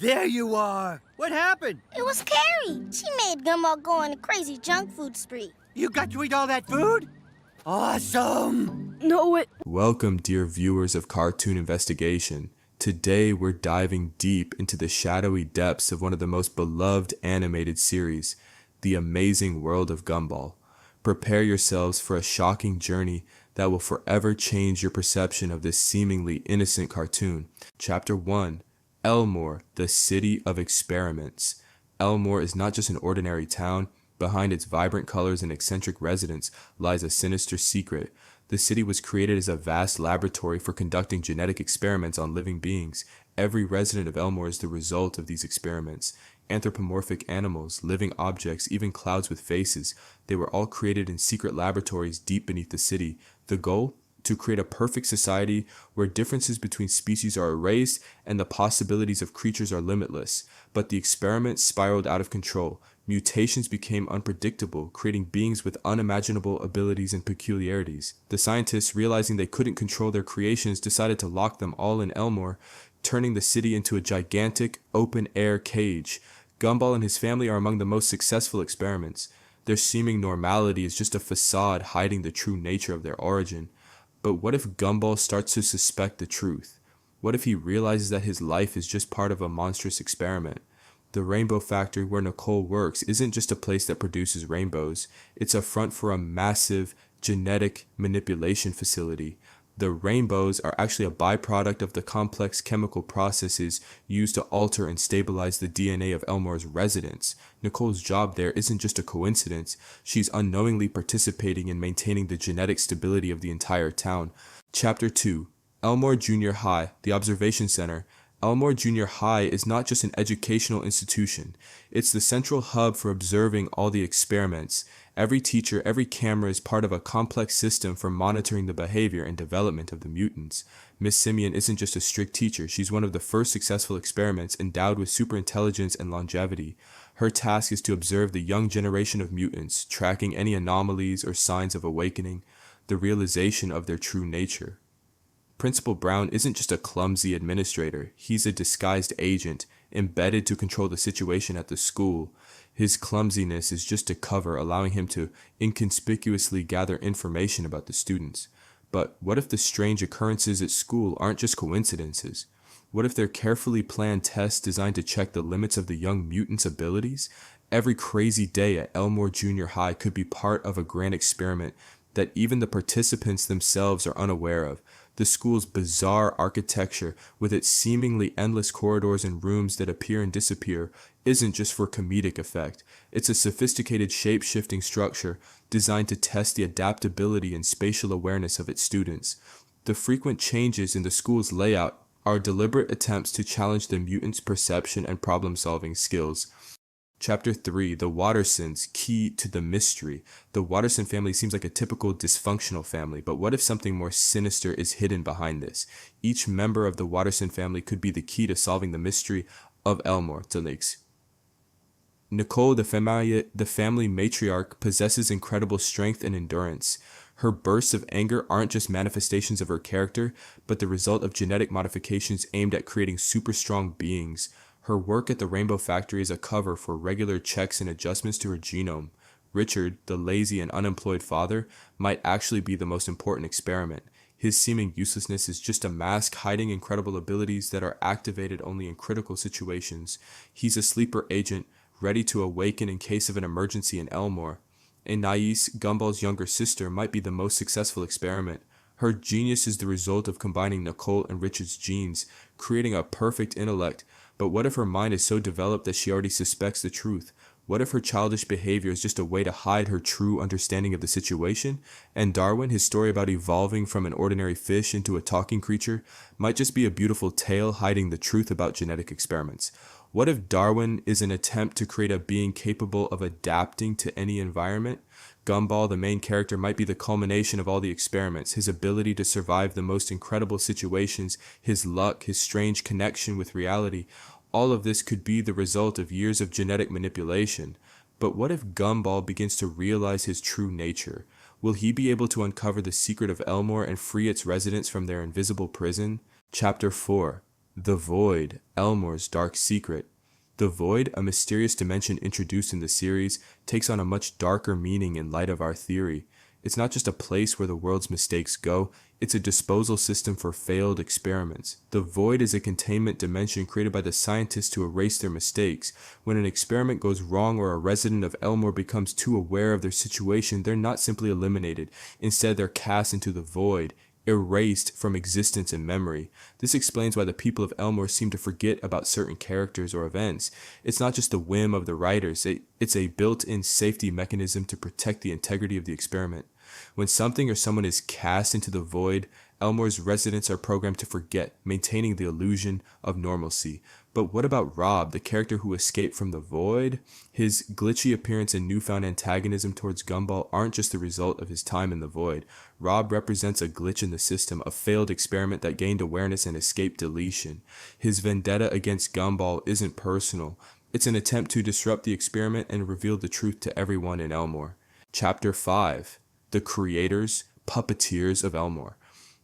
There you are! What happened? It was Carrie. She made Gumball go on a crazy junk food spree. You got to eat all that food? Awesome! No, Welcome, dear viewers of Cartoon Investigation. Today we're diving deep into the shadowy depths of one of the most beloved animated series, The Amazing World of Gumball. Prepare yourselves for a shocking journey that will forever change your perception of this seemingly innocent cartoon. Chapter 1. Elmore, the City of Experiments. Elmore is not just an ordinary town. Behind its vibrant colors and eccentric residents lies a sinister secret. The city was created as a vast laboratory for conducting genetic experiments on living beings. Every resident of Elmore is the result of these experiments. Anthropomorphic animals, living objects, even clouds with faces. They were all created in secret laboratories deep beneath the city. The goal? To create a perfect society where differences between species are erased and the possibilities of creatures are limitless. But the experiment spiraled out of control. Mutations became unpredictable, creating beings with unimaginable abilities and peculiarities. The scientists, realizing they couldn't control their creations, decided to lock them all in Elmore, turning the city into a gigantic, open-air cage. Gumball and his family are among the most successful experiments. Their seeming normality is just a facade hiding the true nature of their origin. But what if Gumball starts to suspect the truth? What if he realizes that his life is just part of a monstrous experiment? The Rainbow Factory where Nicole works isn't just a place that produces rainbows. It's a front for a massive genetic manipulation facility. The rainbows are actually a byproduct of the complex chemical processes used to alter and stabilize the DNA of Elmore's residents. Nicole's job there isn't just a coincidence. She's unknowingly participating in maintaining the genetic stability of the entire town. Chapter 2. Elmore Junior High, the Observation Center. Elmore Junior High is not just an educational institution. It's the central hub for observing all the experiments. Every teacher, every camera is part of a complex system for monitoring the behavior and development of the mutants. Miss Simeon isn't just a strict teacher. She's one of the first successful experiments endowed with superintelligence and longevity. Her task is to observe the young generation of mutants, tracking any anomalies or signs of awakening, the realization of their true nature. Principal Brown isn't just a clumsy administrator. He's a disguised agent, embedded to control the situation at the school. His clumsiness is just a cover, allowing him to inconspicuously gather information about the students. But what if the strange occurrences at school aren't just coincidences? What if they're carefully planned tests designed to check the limits of the young mutants' abilities? Every crazy day at Elmore Junior High could be part of a grand experiment that even the participants themselves are unaware of. The school's bizarre architecture, with its seemingly endless corridors and rooms that appear and disappear, isn't just for comedic effect. It's a sophisticated shape-shifting structure designed to test the adaptability and spatial awareness of its students. The frequent changes in the school's layout are deliberate attempts to challenge the mutants' perception and problem-solving skills. Chapter 3. The Wattersons, Key to the Mystery. The Watterson family seems like a typical dysfunctional family, but what if something more sinister is hidden behind this? Each member of the Watterson family could be the key to solving the mystery of Elmore. Nicole, the family matriarch, possesses incredible strength and endurance. Her bursts of anger aren't just manifestations of her character, but the result of genetic modifications aimed at creating super strong beings. Her work at the Rainbow Factory is a cover for regular checks and adjustments to her genome. Richard, the lazy and unemployed father, might actually be the most important experiment. His seeming uselessness is just a mask hiding incredible abilities that are activated only in critical situations. He's a sleeper agent, ready to awaken in case of an emergency in Elmore. Anais, Gumball's younger sister, might be the most successful experiment. Her genius is the result of combining Nicole and Richard's genes, creating a perfect intellect. But what if her mind is so developed that she already suspects the truth? What if her childish behavior is just a way to hide her true understanding of the situation? And Darwin, his story about evolving from an ordinary fish into a talking creature, might just be a beautiful tale hiding the truth about genetic experiments. What if Darwin is an attempt to create a being capable of adapting to any environment? Gumball, the main character, might be the culmination of all the experiments, his ability to survive the most incredible situations, his luck, his strange connection with reality. All of this could be the result of years of genetic manipulation. But what if Gumball begins to realize his true nature? Will he be able to uncover the secret of Elmore and free its residents from their invisible prison? Chapter 4. The Void, Elmore's dark secret. The Void, a mysterious dimension introduced in the series, takes on a much darker meaning in light of our theory. It's not just a place where the world's mistakes go, it's a disposal system for failed experiments. The Void is a containment dimension created by the scientists to erase their mistakes. When an experiment goes wrong or a resident of Elmore becomes too aware of their situation, they're not simply eliminated. Instead, they're cast into the Void, erased from existence and memory. This explains why the people of Elmore seem to forget about certain characters or events. It's not just the whim of the writers, it's a built-in safety mechanism to protect the integrity of the experiment. When something or someone is cast into the Void, Elmore's residents are programmed to forget, maintaining the illusion of normalcy. But what about Rob, the character who escaped from the Void? His glitchy appearance and newfound antagonism towards Gumball aren't just the result of his time in the Void. Rob represents a glitch in the system, a failed experiment that gained awareness and escaped deletion. His vendetta against Gumball isn't personal. It's an attempt to disrupt the experiment and reveal the truth to everyone in Elmore. Chapter 5. The Creators, Puppeteers of Elmore.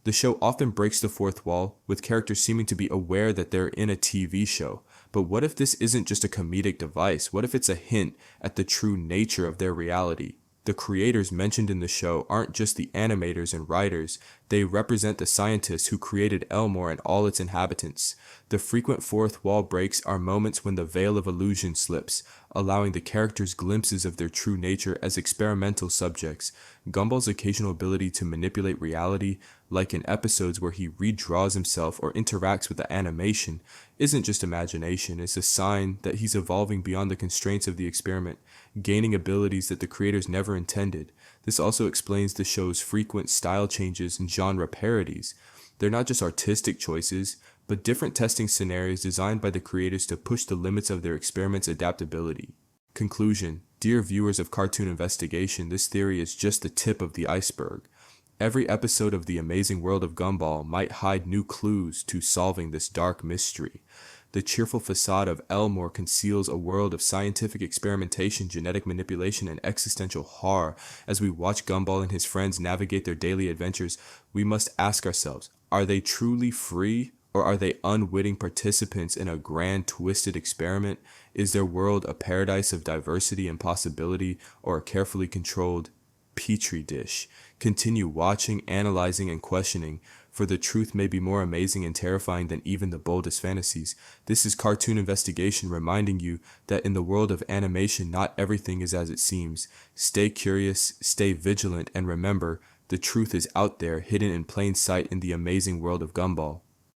The show often breaks the fourth wall, with characters seeming to be aware that they're in a TV show. But what if this isn't just a comedic device? What if it's a hint at the true nature of their reality? The creators mentioned in the show aren't just the animators and writers, they represent the scientists who created Elmore and all its inhabitants. The frequent fourth wall breaks are moments when the veil of illusion slips, allowing the characters glimpses of their true nature as experimental subjects. Gumball's occasional ability to manipulate reality, like in episodes where he redraws himself or interacts with the animation, isn't just imagination, it's a sign that he's evolving beyond the constraints of the experiment, gaining abilities that the creators never intended. This also explains the show's frequent style changes and genre parodies. They're not just artistic choices, but different testing scenarios designed by the creators to push the limits of their experiment's adaptability. Conclusion. Dear viewers of Cartoon Investigation, this theory is just the tip of the iceberg. Every episode of The Amazing World of Gumball might hide new clues to solving this dark mystery. The cheerful facade of Elmore conceals a world of scientific experimentation, genetic manipulation, and existential horror. As we watch Gumball and his friends navigate their daily adventures, we must ask ourselves, are they truly free, or are they unwitting participants in a grand, twisted experiment? Is their world a paradise of diversity and possibility, or a carefully controlled petri dish? Continue watching, analyzing, and questioning, for the truth may be more amazing and terrifying than even the boldest fantasies. This is Cartoon Investigation reminding you that in the world of animation, not everything is as it seems. Stay curious, stay vigilant, and remember, the truth is out there, hidden in plain sight in the amazing world of Gumball.